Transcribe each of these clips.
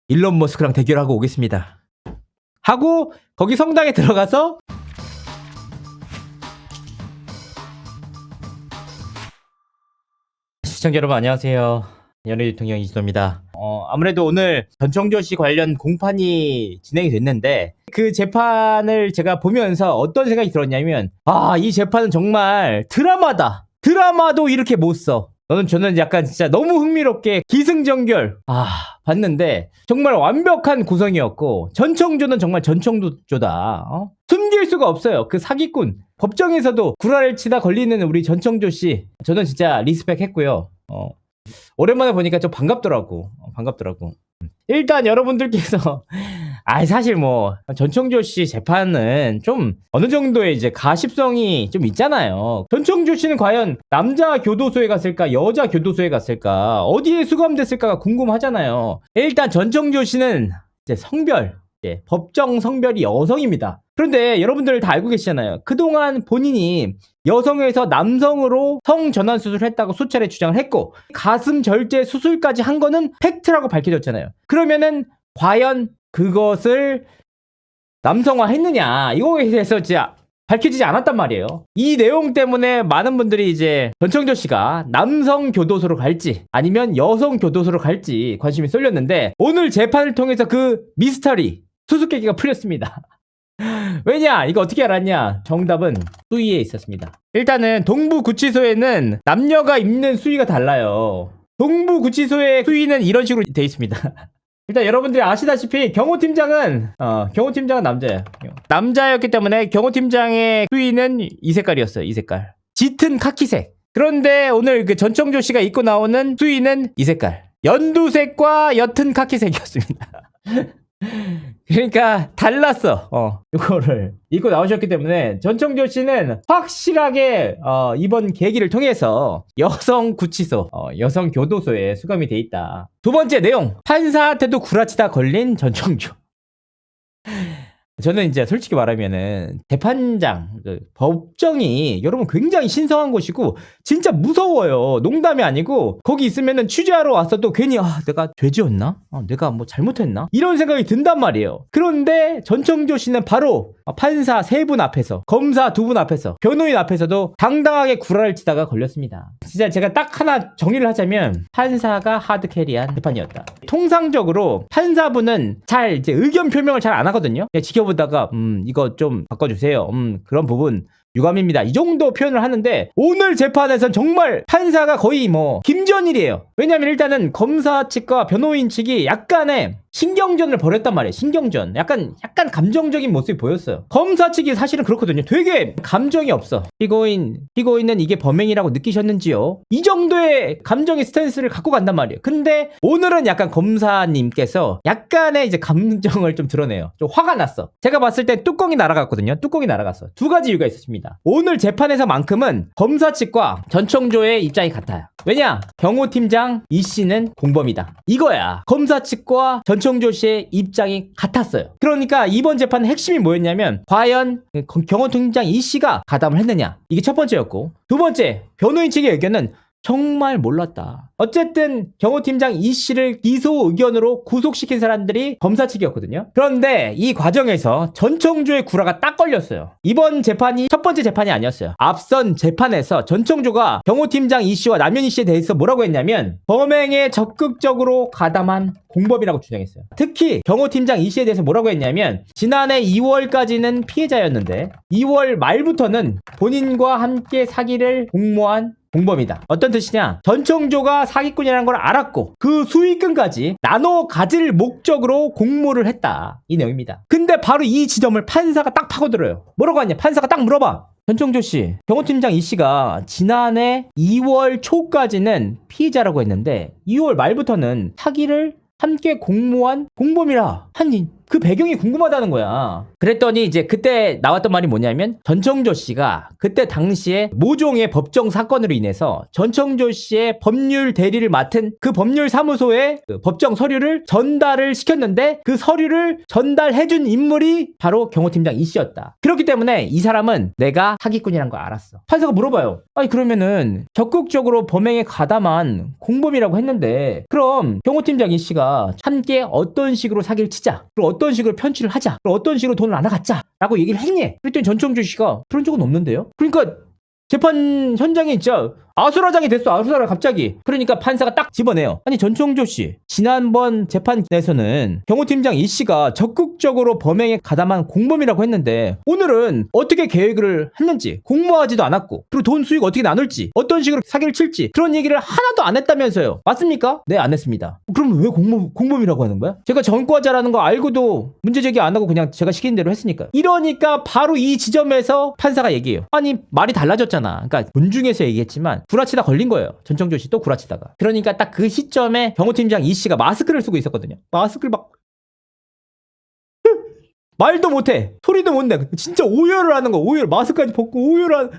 일론 머스크랑 대결하고 오겠습니다. 하고 거기 성당에 들어가서 시청자 여러분 안녕하세요. 연예인 대통령 이진호입니다. 아무래도 오늘 전청조 씨 관련 공판이 진행이 됐는데 그 재판을 제가 보면서 어떤 생각이 들었냐면 이 재판은 정말 드라마다. 드라마도 이렇게 못 써. 저는 약간 진짜 너무 흥미롭게 기승전결 봤는데 정말 완벽한 구성이었고 전청조는 정말 전청조다. 숨길 수가 없어요. 그 사기꾼. 법정에서도 구라를 치다 걸리는 우리 전청조 씨 저는 진짜 리스펙 했고요. 오랜만에 보니까 좀 반갑더라고. 일단 여러분들께서 사실 뭐 전청조 씨 재판은 좀 어느 정도의 이제 가십성이 좀 있잖아요. 전청조 씨는 과연 남자 교도소에 갔을까 여자 교도소에 갔을까 어디에 수감됐을까가 궁금하잖아요. 일단 전청조 씨는 이제 성별 법정 성별이 여성입니다. 그런데 여러분들 다 알고 계시잖아요. 그동안 본인이 여성에서 남성으로 성전환 수술을 했다고 수차례 주장을 했고 가슴 절제 수술까지 한 거는 팩트라고 밝혀졌잖아요. 그러면은 과연 그것을 남성화 했느냐 이거에 대해서 진짜 밝혀지지 않았단 말이에요. 이 내용 때문에 많은 분들이 이제 전청조 씨가 남성 교도소로 갈지 아니면 여성 교도소로 갈지 관심이 쏠렸는데 오늘 재판을 통해서 그 미스터리 수수께끼가 풀렸습니다. 왜냐? 이거 어떻게 알았냐? 정답은 수위에 있었습니다. 일단은 동부구치소에는 남녀가 입는 수위가 달라요. 동부구치소의 수위는 이런 식으로 되어 있습니다. 일단 여러분들이 아시다시피 경호팀장은 남자예요. 남자였기 때문에 경호팀장의 수위는 이 색깔이었어요. 이 색깔. 짙은 카키색. 그런데 오늘 그 전청조 씨가 입고 나오는 수위는 이 색깔. 연두색과 옅은 카키색이었습니다. 그러니까 달랐어. 이거를 입고 나오셨기 때문에 전청조 씨는 확실하게 이번 계기를 통해서 여성 구치소, 여성 교도소에 수감이 돼 있다. 두 번째 내용, 판사한테도 구라치다 걸린 전청조. 저는 이제 솔직히 말하면은 재판장, 법정이 여러분 굉장히 신성한 곳이고 진짜 무서워요. 농담이 아니고 거기 있으면은 취재하러 왔어도 괜히 내가 죄지었나? 내가 뭐 잘못했나? 이런 생각이 든단 말이에요. 그런데 전청조 씨는 바로 판사 3분 앞에서 검사 2분 앞에서 변호인 앞에서도 당당하게 구라를 치다가 걸렸습니다. 진짜 제가 딱 하나 정리를 하자면 판사가 하드캐리한 재판이었다. 통상적으로 판사분은 잘 이제 의견 표명을 잘 안 하거든요. 그냥 지켜보다가 이거 좀 바꿔주세요. 그런 부분 유감입니다. 이 정도 표현을 하는데 오늘 재판에선 정말 판사가 거의 뭐 김전일이에요. 왜냐면 일단은 검사 측과 변호인 측이 약간의 신경전을 벌였단 말이에요. 신경전. 약간 감정적인 모습이 보였어요. 검사 측이 사실은 그렇거든요. 되게 감정이 없어. 피고인은 이게 범행이라고 느끼셨는지요? 이 정도의 감정의 스탠스를 갖고 간단 말이에요. 근데 오늘은 약간 검사님께서 약간의 이제 감정을 좀 드러내요. 좀 화가 났어. 제가 봤을 때 뚜껑이 날아갔거든요. 뚜껑이 날아갔어. 두 가지 이유가 있었습니다. 오늘 재판에서만큼은 검사 측과 전청조의 입장이 같아요. 왜냐? 경호팀장 이 씨는 공범이다. 이거야. 검사 측과 전청조 씨의 입장이 같았어요. 그러니까 이번 재판의 핵심이 뭐였냐면 과연 경호팀장 이 씨가 가담을 했느냐. 이게 첫 번째였고 두 번째 변호인 측의 의견은 정말 몰랐다. 어쨌든 경호팀장 이 씨를 기소 의견으로 구속시킨 사람들이 검사 측이었거든요. 그런데 이 과정에서 전청조의 구라가 딱 걸렸어요. 이번 재판이 첫 번째 재판이 아니었어요. 앞선 재판에서 전청조가 경호팀장 이 씨와 남현희 씨에 대해서 뭐라고 했냐면 범행에 적극적으로 가담한 공범이라고 주장했어요. 특히 경호팀장 이 씨에 대해서 뭐라고 했냐면 지난해 2월까지는 피해자였는데 2월 말부터는 본인과 함께 사기를 공모한 공범이다. 어떤 뜻이냐? 전청조가 사기꾼이라는 걸 알았고 그 수익금까지 나눠 가질 목적으로 공모를 했다. 이 내용입니다. 근데 바로 이 지점을 판사가 딱 파고들어요. 뭐라고 하냐? 판사가 딱 물어봐. 전청조 씨, 경호팀장 이 씨가 지난해 2월 초까지는 피의자라고 했는데 2월 말부터는 사기를 함께 공모한 공범이라 아니 그 배경이 궁금하다는 거야. 그랬더니 이제 그때 나왔던 말이 뭐냐면 전청조 씨가 그때 당시에 모종의 법정 사건으로 인해서 전청조 씨의 법률 대리를 맡은 그 법률 사무소에 그 법정 서류를 전달을 시켰는데 그 서류를 전달해준 인물이 바로 경호팀장 이 씨였다. 그렇기 때문에 이 사람은 내가 사기꾼이란 걸 알았어. 판사가 물어봐요. 아니 그러면은 적극적으로 범행에 가담한 공범이라고 했는데 그럼 경호팀장 이 씨가 함께 어떤 식으로 사기를 치자, 그리고 어떤 식으로 편취를 하자, 그리고 어떤 식으로 돈을 나눠갖자 라고 얘기를 했니? 그랬더니 전청조 씨가 그런 적은 없는데요? 그러니까 재판 현장에 진짜 아수라장이 됐어. 아수라장 갑자기. 그러니까 판사가 딱 집어내요. 아니 전청조 씨 지난번 재판에서는 경호팀장 이 씨가 적극적으로 범행에 가담한 공범이라고 했는데 오늘은 어떻게 계획을 했는지 공모하지도 않았고 그리고 돈 수익 어떻게 나눌지 어떤 식으로 사기를 칠지 그런 얘기를 하나도 안 했다면서요. 맞습니까? 네, 안 했습니다. 그럼 왜 공범이라고 하는 거야? 제가 전과자라는 거 알고도 문제 제기 안 하고 그냥 제가 시키는 대로 했으니까. 이러니까 바로 이 지점에서 판사가 얘기해요. 아니 말이 달라졌잖아. 그러니까 본중에서 얘기했지만 구라치다 걸린 거예요. 전청조 씨 또 구라치다가. 그러니까 딱 그 시점에 경호팀장 이 씨가 마스크를 쓰고 있었거든요. 마스크를 막 말도 못해. 소리도 못 내. 진짜 오열을 하는 거. 오열. 마스크까지 벗고 오열을 하는.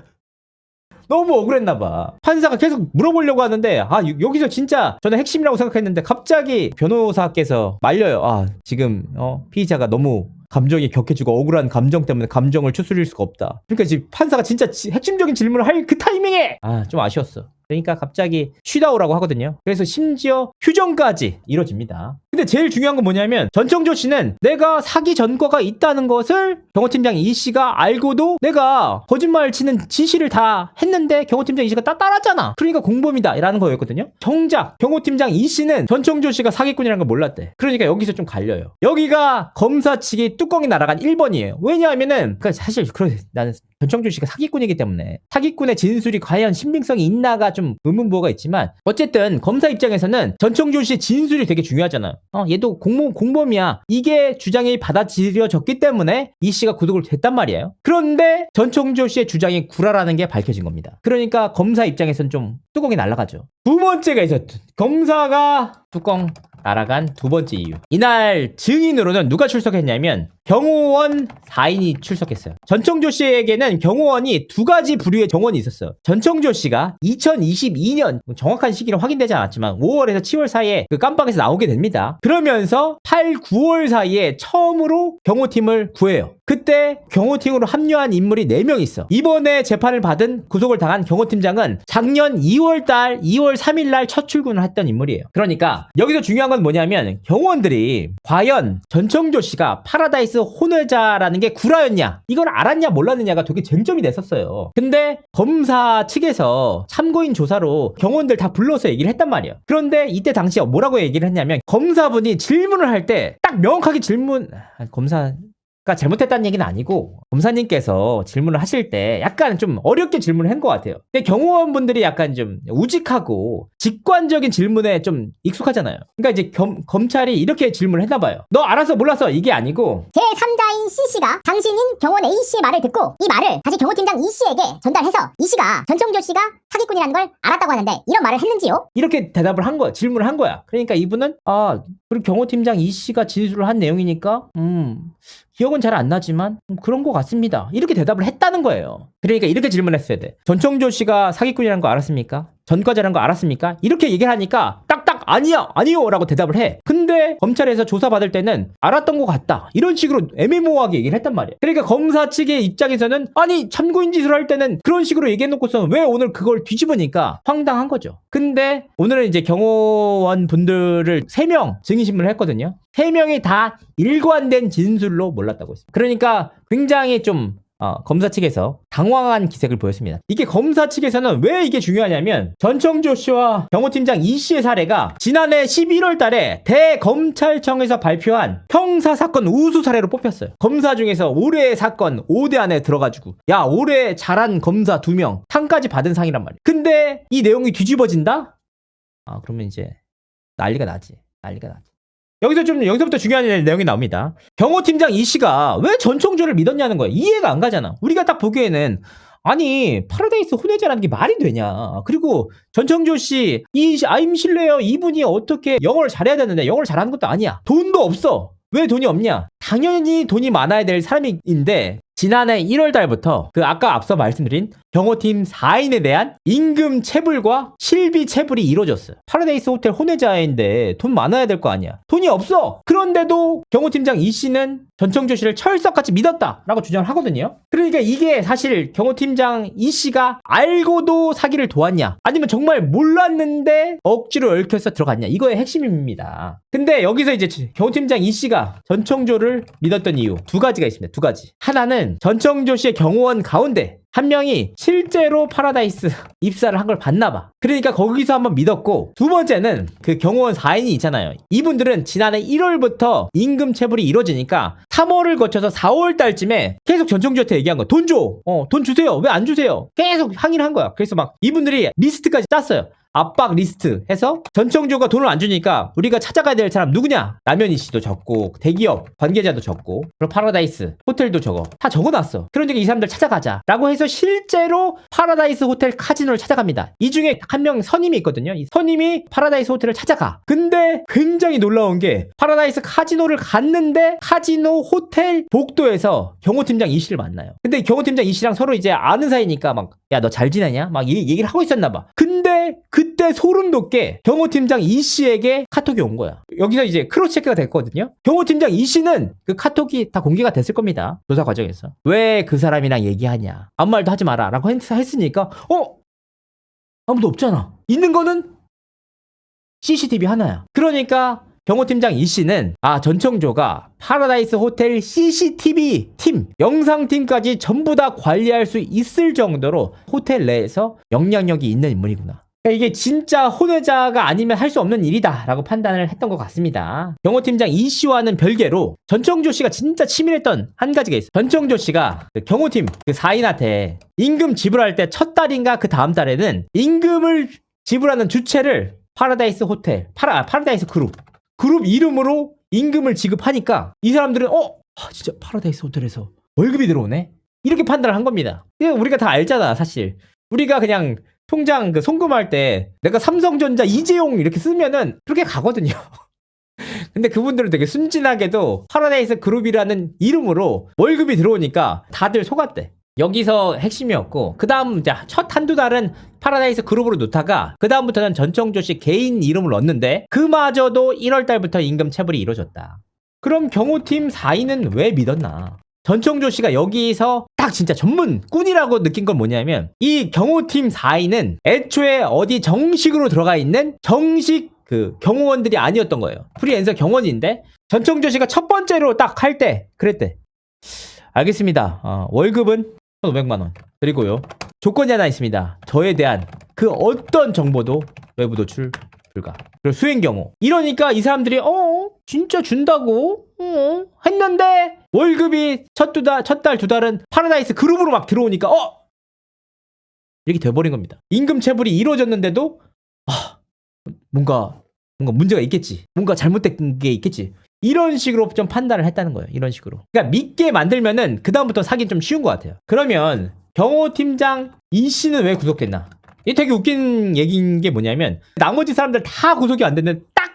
너무 억울했나 봐. 판사가 계속 물어보려고 하는데 여기서 진짜 저는 핵심이라고 생각했는데 갑자기 변호사께서 말려요. 지금 피의자가 너무 감정이 격해지고 억울한 감정 때문에 감정을 추스릴 수가 없다. 그러니까 지금 판사가 진짜 핵심적인 질문을 할 그 타이밍에 좀 아쉬웠어. 그러니까 갑자기 쉬다 오라고 하거든요. 그래서 심지어 휴정까지 이뤄집니다. 근데 제일 중요한 건 뭐냐면 전청조 씨는 내가 사기 전과가 있다는 것을 경호팀장 이 씨가 알고도 내가 거짓말 치는 지시를 다 했는데 경호팀장 이 씨가 따랐잖아. 그러니까 공범이다 라는 거였거든요. 정작 경호팀장 이 씨는 전청조 씨가 사기꾼이라는 걸 몰랐대. 그러니까 여기서 좀 갈려요. 여기가 검사 측이 뚜껑이 날아간 1번이에요. 왜냐하면은 사실 나는 전청조 씨가 사기꾼이기 때문에 사기꾼의 진술이 과연 신빙성이 있나가 좀 의문부호가 있지만 어쨌든 검사 입장에서는 전청조 씨의 진술이 되게 중요하잖아요. 얘도 공범이야. 이게 주장이 받아들여졌기 때문에 이 씨가 구속을 됐단 말이에요. 그런데 전청조 씨의 주장이 구라라는 게 밝혀진 겁니다. 그러니까 검사 입장에서는 좀 뚜껑이 날아가죠. 두 번째가 있었죠. 검사가 뚜껑 날아간 두 번째 이유. 이날 증인으로는 누가 출석했냐면 경호원 4인이 출석했어요. 전청조 씨에게는 경호원이 두 가지 부류의 경호원이 있었어요. 전청조 씨가 2022년 정확한 시기는 확인되지 않았지만 5월에서 7월 사이에 그 깜빡에서 나오게 됩니다. 그러면서 8, 9월 사이에 처음으로 경호팀을 구해요. 그때 경호팀으로 합류한 인물이 4명 있어. 이번에 재판을 받은 구속을 당한 경호팀장은 작년 2월달 2월 3일날 첫 출근을 했던 인물이에요. 그러니까 여기서 중요한 건 뭐냐면 경호원들이 과연 전청조 씨가 파라다이스 혼외자라는 게 구라였냐 이걸 알았냐 몰랐느냐가 되게 쟁점이 됐었어요. 근데 검사 측에서 참고인 조사로 경호원들 다 불러서 얘기를 했단 말이에요. 그런데 이때 당시에 뭐라고 얘기를 했냐면 검사분이 질문을 할 때 딱 명확하게 검사가 잘못했다는 얘기는 아니고 검사님께서 질문을 하실 때 약간 좀 어렵게 질문을 한 것 같아요. 근데 경호원분들이 약간 좀 우직하고 직관적인 질문에 좀 익숙하잖아요. 그러니까 이제 검찰이 이렇게 질문을 했나 봐요. 너 알아서 몰랐어 이게 아니고 제3자인 C씨가 당신인 경호원 A씨의 말을 듣고 이 말을 다시 경호팀장 E씨에게 전달해서 E씨가 전청조 씨가 사기꾼이라는 걸 알았다고 하는데 이런 말을 했는지요? 이렇게 대답을 한 거야. 질문을 한 거야. 그러니까 이분은 그리고 경호팀장 E씨가 진술을 한 내용이니까 기억은 잘 안 나지만 그런 것 같습니다. 이렇게 대답을 했다는 거예요. 그러니까 이렇게 질문했어야 돼. 전청조 씨가 사기꾼이라는 거 알았습니까? 전과자라는 거 알았습니까? 이렇게 얘기를 하니까 딱딱 아니요 라고 대답을 해. 근데 검찰에서 조사받을 때는 알았던 것 같다 이런 식으로 애매모호하게 얘기를 했단 말이야. 그러니까 검사 측의 입장에서는 아니 참고인 짓을 할 때는 그런 식으로 얘기해놓고서 왜 오늘 그걸 뒤집으니까 황당한 거죠. 근데 오늘은 이제 경호원 분들을 3명 증인신문을 했거든요. 3명이 다 일관된 진술로 몰랐다고 했습니다. 그러니까 굉장히 좀 검사 측에서 당황한 기색을 보였습니다. 이게 검사 측에서는 왜 이게 중요하냐면 전청조 씨와 경호팀장 이 씨의 사례가 지난해 11월 달에 대검찰청에서 발표한 형사사건 우수 사례로 뽑혔어요. 검사 중에서 올해의 사건 5대 안에 들어가지고 올해 잘한 검사 2명 상까지 받은 상이란 말이에요. 근데 이 내용이 뒤집어진다? 그러면 이제 난리가 나지. 여기서부터 중요한 내용이 나옵니다. 경호팀장 이 씨가 왜 전청조를 믿었냐는 거야. 이해가 안 가잖아. 우리가 딱 보기에는 아니 파라다이스 혼외자라는 게 말이 되냐. 그리고 전청조 씨 임실래요. 이분이 어떻게 영어를 잘해야 되는데 영어를 잘하는 것도 아니야. 돈도 없어. 왜 돈이 없냐? 당연히 돈이 많아야 될 사람인데 지난해 1월 달부터 그 아까 앞서 말씀드린 경호팀 4인에 대한 임금 체불과 실비 체불이 이루어졌어요. 파라다이스 호텔 혼외자인데 돈 많아야 될 거 아니야. 돈이 없어. 그런데도 경호팀장 이 씨는 전청조 씨를 철석같이 믿었다라고 주장을 하거든요. 그러니까 이게 사실 경호팀장 이 씨가 알고도 사기를 도왔냐, 아니면 정말 몰랐는데 억지로 얽혀서 들어갔냐, 이거의 핵심입니다. 근데 여기서 이제 경호팀장 이 씨가 전청조를 믿었던 이유 두 가지가 있습니다. 두 가지. 하나는 전청조 씨의 경호원 가운데 한 명이 실제로 파라다이스 입사를 한 걸 봤나 봐. 그러니까 거기서 한번 믿었고, 두 번째는 그 경호원 4인이 있잖아요. 이분들은 지난해 1월부터 임금 체불이 이루어지니까 3월을 거쳐서 4월 달쯤에 계속 전청조한테 얘기한 거야. 돈 줘. 돈 주세요. 왜 안 주세요? 계속 항의를 한 거야. 그래서 막 이분들이 리스트까지 짰어요. 압박 리스트 해서 전청조가 돈을 안 주니까 우리가 찾아가야 될 사람 누구냐? 남현희 씨도 적고, 대기업 관계자도 적고, 그리고 파라다이스 호텔도 다 적어놨어. 그러니까 이 사람들 찾아가자 라고 해서 실제로 파라다이스 호텔 카지노를 찾아갑니다. 이 중에 한 명 선임이 있거든요. 이 선임이 파라다이스 호텔을 찾아가. 근데 굉장히 놀라운 게 파라다이스 카지노를 갔는데 카지노 호텔 복도에서 경호팀장 이 씨를 만나요. 근데 경호팀장 이 씨랑 서로 이제 아는 사이니까 막, 야, 너 잘 지내냐? 막 얘기를 하고 있었나 봐. 근데 그때 소름 돋게 경호팀장 이 씨에게 카톡이 온 거야. 여기서 이제 크로스 체크가 됐거든요. 경호팀장 이 씨는 그 카톡이 다 공개가 됐을 겁니다. 조사 과정에서. 왜 그 사람이랑 얘기하냐, 아무 말도 하지 마라 라고 했으니까 아무도 없잖아. 있는 거는 CCTV 하나야. 그러니까 경호팀장 이 씨는 전청조가 파라다이스 호텔 CCTV 팀, 영상팀까지 전부 다 관리할 수 있을 정도로 호텔 내에서 영향력이 있는 인물이구나. 그러니까 이게 진짜 혼외자가 아니면 할 수 없는 일이다 라고 판단을 했던 것 같습니다. 경호팀장 이 씨와는 별개로 전청조 씨가 진짜 치밀했던 한 가지가 있어요. 전청조 씨가 그 경호팀 그 4인한테 임금 지불할 때 첫 달인가 그 다음 달에는 임금을 지불하는 주체를 파라다이스 호텔, 파라다이스 그룹 이름으로 임금을 지급하니까 이 사람들은 진짜 파라다이스 호텔에서 월급이 들어오네? 이렇게 판단을 한 겁니다. 우리가 다 알잖아, 사실. 우리가 그냥 통장 그 송금할 때 내가 삼성전자 이재용 이렇게 쓰면은 그렇게 가거든요. 근데 그분들은 되게 순진하게도 파라다이스 그룹이라는 이름으로 월급이 들어오니까 다들 속았대. 여기서 핵심이었고, 그 다음 첫 한두 달은 파라다이스 그룹으로 놓다가 그 다음부터는 전청조 씨 개인 이름을 넣었는데 그마저도 1월 달부터 임금 체불이 이루어졌다. 그럼 경호팀 4인은 왜 믿었나? 전청조 씨가 여기서 딱 진짜 전문 꾼이라고 느낀 건 뭐냐면, 이 경호팀 4인은 애초에 어디 정식으로 들어가 있는 정식 그 경호원들이 아니었던 거예요. 프리랜서 경원인데 전청조 씨가 첫 번째로 딱 할 때 그랬대. 알겠습니다. 월급은 1,500만 원. 그리고요, 조건이 하나 있습니다. 저에 대한 그 어떤 정보도 외부 노출 불가. 그리고 수행 경우. 이러니까 이 사람들이 진짜 준다고? 했는데 월급이 첫 달 두 달은 파라다이스 그룹으로 막 들어오니까 이렇게 돼버린 겁니다. 임금 체불이 이루어졌는데도 뭔가 문제가 있겠지. 뭔가 잘못된 게 있겠지. 이런 식으로 좀 판단을 했다는 거예요. 이런 식으로. 그러니까 믿게 만들면은 그 다음부터 사기는 좀 쉬운 것 같아요. 그러면 경호팀장 이 씨는 왜 구속됐나? 이게 되게 웃긴 얘기인 게 뭐냐면, 나머지 사람들 다 구속이 안 됐는데 딱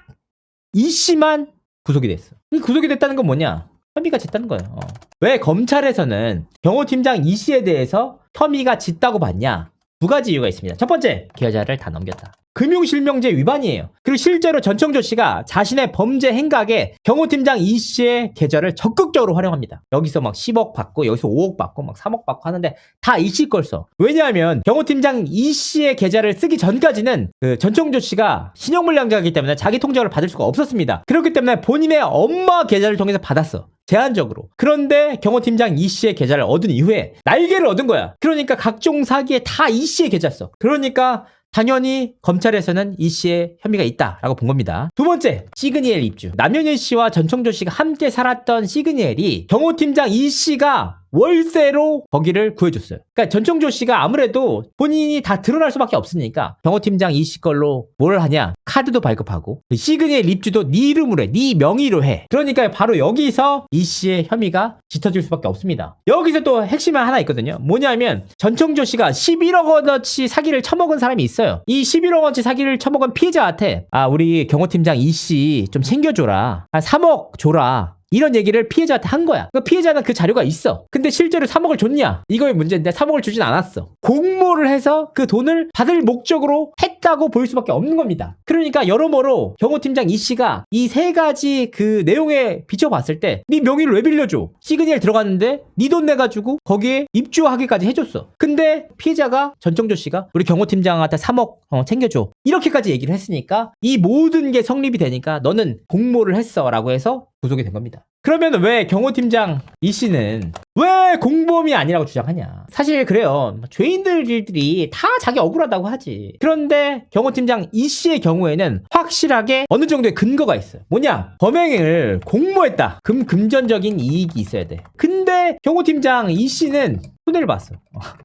이 씨만 구속이 됐어. 이 구속이 됐다는 건 뭐냐? 혐의가 짙다는 거예요. 왜 검찰에서는 경호팀장 이 씨에 대해서 혐의가 짙다고 봤냐? 두 가지 이유가 있습니다. 첫 번째, 계좌를 다 넘겼다. 금융실명제 위반이에요. 그리고 실제로 전청조 씨가 자신의 범죄 행각에 경호팀장 이 씨의 계좌를 적극적으로 활용합니다. 여기서 막 10억 받고, 여기서 5억 받고, 막 3억 받고 하는데 다 이 씨 걸 써. 왜냐하면 경호팀장 이 씨의 계좌를 쓰기 전까지는 그 전청조 씨가 신용불량자이기 때문에 자기 통장을 받을 수가 없었습니다. 그렇기 때문에 본인의 엄마 계좌를 통해서 받았어. 제한적으로. 그런데 경호팀장 이 씨의 계좌를 얻은 이후에 날개를 얻은 거야. 그러니까 각종 사기에 다 이 씨의 계좌 써. 그러니까 당연히 검찰에서는 이 씨의 혐의가 있다라고 본 겁니다. 두 번째, 시그니엘 입주. 남현일 씨와 전청조 씨가 함께 살았던 시그니엘이 경호팀장 이 씨가 월세로 거기를 구해줬어요. 그러니까 전청조 씨가 아무래도 본인이 다 드러날 수밖에 없으니까 경호팀장 이 씨 걸로 뭘 하냐? 카드도 발급하고 시그니엘 입주도 네 이름으로 해. 네 명의로 해. 그러니까 바로 여기서 이 씨의 혐의가 짙어질 수밖에 없습니다. 여기서 또 핵심이 하나 있거든요. 뭐냐면 전청조 씨가 11억 원어치 사기를 쳐먹은 사람이 있어요. 이 11억 원어치 사기를 쳐먹은 피해자한테 우리 경호팀장 이 씨 좀 챙겨줘라. 3억 줘라. 이런 얘기를 피해자한테 한 거야. 그러니까 피해자는 그 자료가 있어. 근데 실제로 3억을 줬냐? 이거의 문제인데 3억을 주진 않았어. 공모를 해서 그 돈을 받을 목적으로 했다고 볼 수밖에 없는 겁니다. 그러니까 여러모로 경호팀장 이 씨가 이 세 가지 그 내용에 비춰봤을 때 네 명의를 왜 빌려줘? 시그니엘 들어갔는데 네 돈 내가지고 거기에 입주하기까지 해줬어. 근데 피해자가 전청조 씨가 우리 경호팀장한테 3억 챙겨줘. 이렇게까지 얘기를 했으니까 이 모든 게 성립이 되니까 너는 공모를 했어 라고 해서 구속이 된 겁니다. 그러면 왜 경호팀장 이 씨는 왜 공범이 아니라고 주장하냐? 사실 그래요. 죄인들이 다 자기 억울하다고 하지. 그런데 경호팀장 이 씨의 경우에는 확실하게 어느 정도의 근거가 있어요. 뭐냐? 범행을 공모했다. 금전적인 이익이 있어야 돼. 근데 경호팀장 이 씨는 손해를 봤어.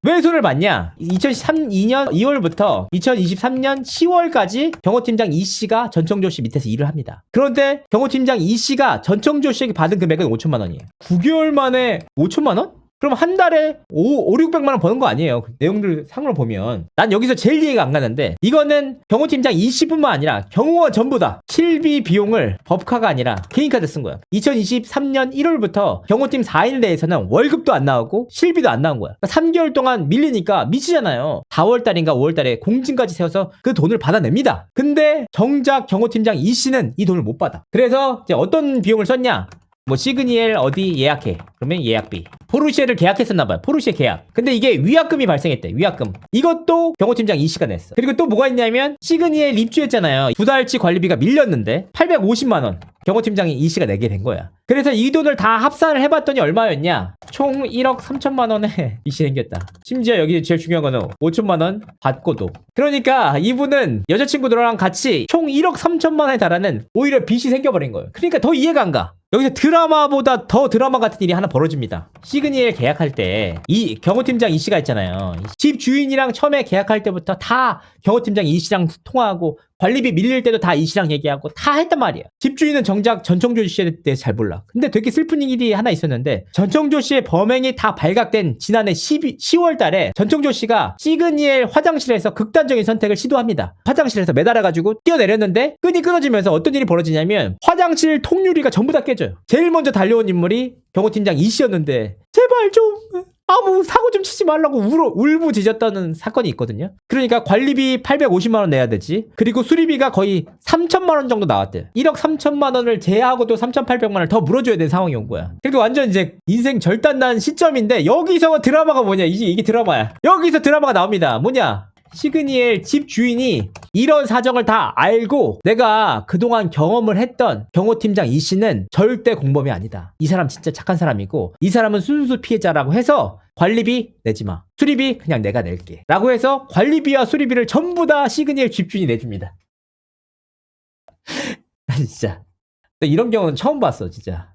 왜 손해를 봤냐? 2022년 2월부터 2023년 10월까지 경호팀장 이 씨가 전청조 씨 밑에서 일을 합니다. 그런데 경호팀장 이 씨가 전청조 씨에게 받은 금액은 5천만 원이에요. 9개월 만에 5천만 원? 그럼 한 달에 600만 원 버는 거 아니에요. 그 내용들 상으로 보면. 난 여기서 제일 이해가 안 가는데 이거는 경호팀장 이 씨뿐만 아니라 경호원 전부 다 실비 비용을 법카가 아니라 개인카드 쓴 거야. 2023년 1월부터 경호팀 4인 내에서는 월급도 안 나오고 실비도 안 나온 거야. 그러니까 3개월 동안 밀리니까 미치잖아요. 4월달인가 5월달에 공증까지 세워서 그 돈을 받아냅니다. 근데 정작 경호팀장 이 씨는 이 돈을 못 받아. 그래서 이제 어떤 비용을 썼냐? 뭐 시그니엘 어디 예약해. 그러면 예약비. 포르쉐를 계약했었나봐요. 포르쉐 계약. 근데 이게 위약금이 발생했대. 위약금. 이것도 경호팀장 이 씨가 냈어. 그리고 또 뭐가 있냐면 시그니엘 입주했잖아요. 2달치 관리비가 밀렸는데 850만 원. 경호팀장이 이 씨가 내게 된 거야. 그래서 이 돈을 다 합산을 해봤더니 얼마였냐? 총 1억 3천만 원에 이 씨 생겼다. 심지어 여기 제일 중요한 거는 5천만 원 받고도. 그러니까 이분은 여자친구들랑 같이 총 1억 3천만 원에 달하는 오히려 빚이 생겨버린 거예요. 그러니까 더 이해가 안 가. 여기서 드라마보다 더 드라마 같은 일이 하나 벌어집니다. 시그니엘 계약할 때 이 경호팀장 이 씨가 있잖아요. 집 주인이랑 처음에 계약할 때부터 다 경호팀장 이 씨랑 통화하고 관리비 밀릴 때도 다 이 씨랑 얘기하고 다 했단 말이야. 집주인은 정작 전청조 씨에 대해서 잘 몰라. 근데 되게 슬픈 일이 하나 있었는데 전청조 씨의 범행이 다 발각된 지난해 10월 달에 전청조 씨가 시그니엘 화장실에서 극단적인 선택을 시도합니다. 화장실에서 매달아가지고 뛰어내렸는데 끈이 끊어지면서 어떤 일이 벌어지냐면 화장실 통유리가 전부 다 깨져요. 제일 먼저 달려온 인물이 경호팀장 이 씨였는데 제발 좀 아무 사고 좀 치지 말라고 울부짖었다는 사건이 있거든요. 그러니까 관리비 850만 원 내야 되지. 그리고 수리비가 거의 3천만 원 정도 나왔대. 1억 3천만 원을 제하고도 3,800만 원을 더 물어줘야 되는 상황이 온 거야. 그리고 완전 이제 인생 절단난 시점인데 여기서 드라마가 뭐냐? 이게 드라마야. 여기서 드라마가 나옵니다. 뭐냐? 시그니엘 집 주인이 이런 사정을 다 알고 내가 그동안 경험을 했던 경호팀장 이 씨는 절대 공범이 아니다. 이 사람 진짜 착한 사람이고 이 사람은 순수 피해자라고 해서 관리비 내지 마. 수리비 그냥 내가 낼게. 라고 해서 관리비와 수리비를 전부 다 시그니엘 집주인이 내줍니다. 진짜 이런 경우는 처음 봤어 진짜.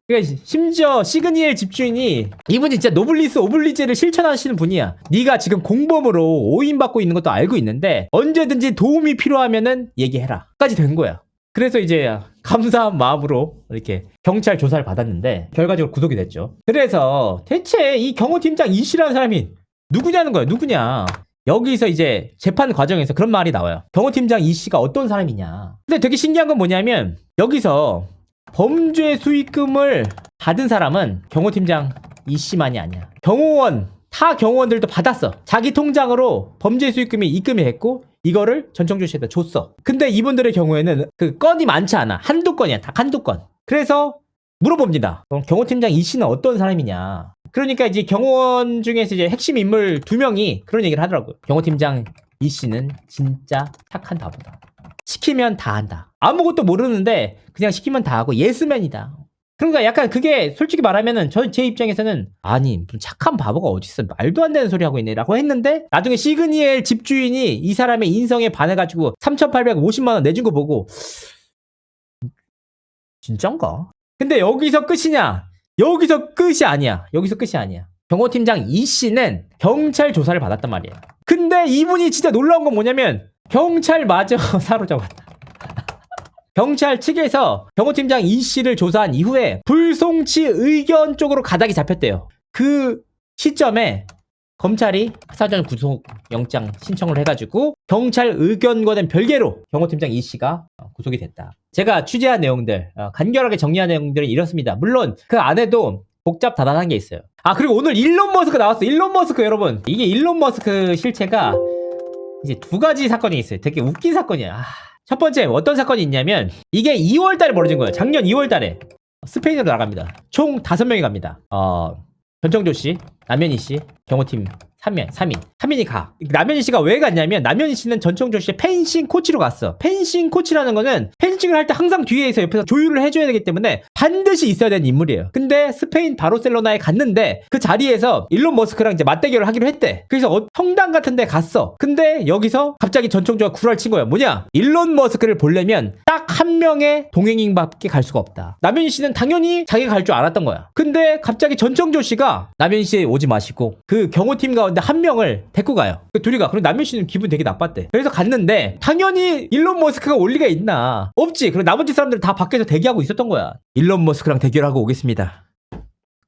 그러니까 심지어 시그니엘 집주인이 이분이 진짜 노블리스 오블리제를 실천하시는 분이야. 네가 지금 공범으로 오인받고 있는 것도 알고 있는데 언제든지 도움이 필요하면은 얘기해라 까지 된 거야. 그래서 이제 감사한 마음으로 이렇게 경찰 조사를 받았는데 결과적으로 구속이 됐죠. 그래서 대체 이 경호팀장 이 씨라는 사람이 누구냐는 거야. 누구냐. 여기서 이제 재판 과정에서 그런 말이 나와요. 경호팀장 이 씨가 어떤 사람이냐. 근데 되게 신기한 건 뭐냐면 여기서 범죄 수익금을 받은 사람은 경호팀장 이 씨만이 아니야. 경호원, 타 경호원들도 받았어. 자기 통장으로 범죄 수익금이 입금이 됐고 이거를 전청조 씨에다 줬어. 근데 이분들의 경우에는 그 건이 많지 않아. 한두 건이야. 딱 한두 건. 그래서 물어봅니다. 그럼 경호팀장 이 씨는 어떤 사람이냐. 그러니까 이제 경호원 중에서 이제 핵심 인물 2명이 그런 얘기를 하더라고요. 경호팀장 이 씨는 진짜 착한 바보다. 시키면 다 한다. 아무것도 모르는데 그냥 시키면 다 하고 예스맨이다. 그러니까 약간 그게 솔직히 말하면은 제 입장에서는 아니 무슨 착한 바보가 어딨어. 말도 안 되는 소리 하고 있네 라고 했는데 나중에 시그니엘 집주인이 이 사람의 인성에 반해가지고 3,850만 원 내준 거 보고 진짠가? 근데 여기서 끝이냐? 여기서 끝이 아니야. 여기서 끝이 아니야. 경호팀장 이 씨는 경찰 조사를 받았단 말이야. 근데 이분이 진짜 놀라운 건 뭐냐면 경찰마저 사로잡았다. 경찰 측에서 경호팀장 이 씨를 조사한 이후에 불송치 의견 쪽으로 가닥이 잡혔대요. 그 시점에 검찰이 사전 구속영장 신청을 해가지고 경찰 의견과는 별개로 경호팀장 이 씨가 구속이 됐다. 제가 취재한 내용들, 간결하게 정리한 내용들은 이렇습니다. 물론 그 안에도 복잡다단한 게 있어요. 아, 그리고 오늘 일론 머스크 나왔어. 일론 머스크 여러분. 이게 일론 머스크 실체가 이제 두 가지 사건이 있어요. 되게 웃긴 사건이야. 첫 번째 어떤 사건이 있냐면 이게 2월 달에 벌어진 거예요. 작년 2월 달에 스페인으로 나갑니다. 총 5명이 갑니다. 전청조 씨, 남현희 씨, 경호팀 3인이 가. 남현희 씨가 왜 갔냐면 남현희 씨는 전청조 씨의 펜싱 코치로 갔어. 펜싱 코치라는 거는 펜싱을 할 때 항상 뒤에서 옆에서 조율을 해줘야 되기 때문에 반드시 있어야 되는 인물이에요. 근데 스페인 바르셀로나에 갔는데 그 자리에서 일론 머스크랑 이제 맞대결을 하기로 했대. 그래서 성당 같은 데 갔어. 근데 여기서 갑자기 전청조가 구라를 친 거야. 뭐냐? 일론 머스크를 보려면 딱 한 명의 동행인밖에 갈 수가 없다. 남현희 씨는 당연히 자기가 갈 줄 알았던 거야. 근데 갑자기 전청조 씨가 남현희 씨 오지 마시고 그 경호팀 가운데 한 명을 데리고 가요. 그 둘이 가. 그리고 남현희 씨는 기분 되게 나빴대. 그래서 갔는데 당연히 일론 머스크가 올 리가 있나? 없지. 그리고 나머지 사람들 다 밖에서 대기하고 있었던 거야. 일론 머스크랑 대결하고 오겠습니다.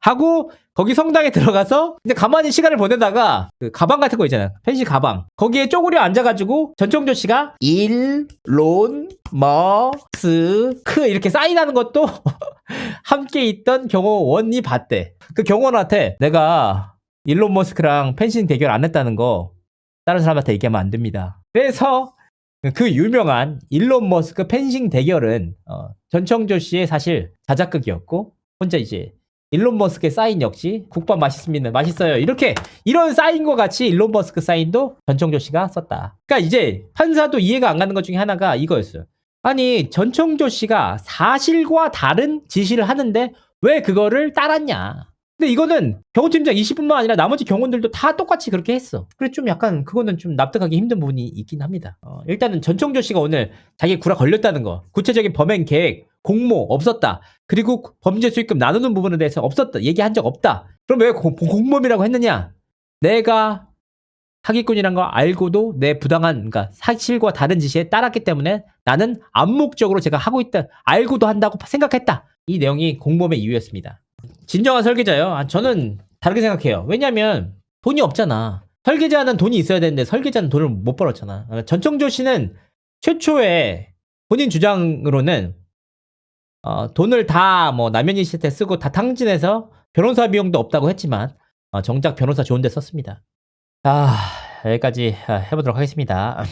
하고 거기 성당에 들어가서 이제 가만히 시간을 보내다가 그 가방 같은 거 있잖아요. 펜시 가방. 거기에 쪼그려 앉아가지고 전청조 씨가 일론 머스크 이렇게 사인하는 것도 함께 있던 경호원이 봤대. 그 경호원한테 내가 일론 머스크랑 펜싱 대결 안 했다는 거 다른 사람한테 얘기하면 안 됩니다. 그래서 그 유명한 일론 머스크 펜싱 대결은 전청조 씨의 사실 자작극이었고 혼자 이제 일론 머스크의 사인 역시 국밥 맛있습니다. 맛있어요. 이렇게 이런 사인과 같이 일론 머스크 사인도 전청조 씨가 썼다. 그러니까 이제 판사도 이해가 안 가는 것 중에 하나가 이거였어요. 아니 전청조 씨가 사실과 다른 지시를 하는데 왜 그거를 따랐냐. 근데 이거는 경호팀장 20분만 아니라 나머지 경호원들도 다 똑같이 그렇게 했어. 그래서 좀 약간 그거는 좀 납득하기 힘든 부분이 있긴 합니다. 일단은 전청조 씨가 오늘 자기 구라 걸렸다는 거, 구체적인 범행 계획, 공모 없었다. 그리고 범죄 수익금 나누는 부분에 대해서 없었다. 얘기한 적 없다. 그럼 왜 공범이라고 했느냐? 내가 사기꾼이란 걸 알고도 내 부당한, 그러니까 사실과 다른 지시에 따랐기 때문에 나는 암묵적으로 제가 하고 있다. 알고도 한다고 생각했다. 이 내용이 공범의 이유였습니다. 진정한 설계자요. 저는 다르게 생각해요. 왜냐면 돈이 없잖아. 설계자는 돈이 있어야 되는데 설계자는 돈을 못 벌었잖아. 전청조 씨는 최초에 본인 주장으로는 돈을 다 뭐 남현희 씨한테 쓰고 다 탕진해서 변호사 비용도 없다고 했지만 정작 변호사 좋은 데 썼습니다. 여기까지 해보도록 하겠습니다.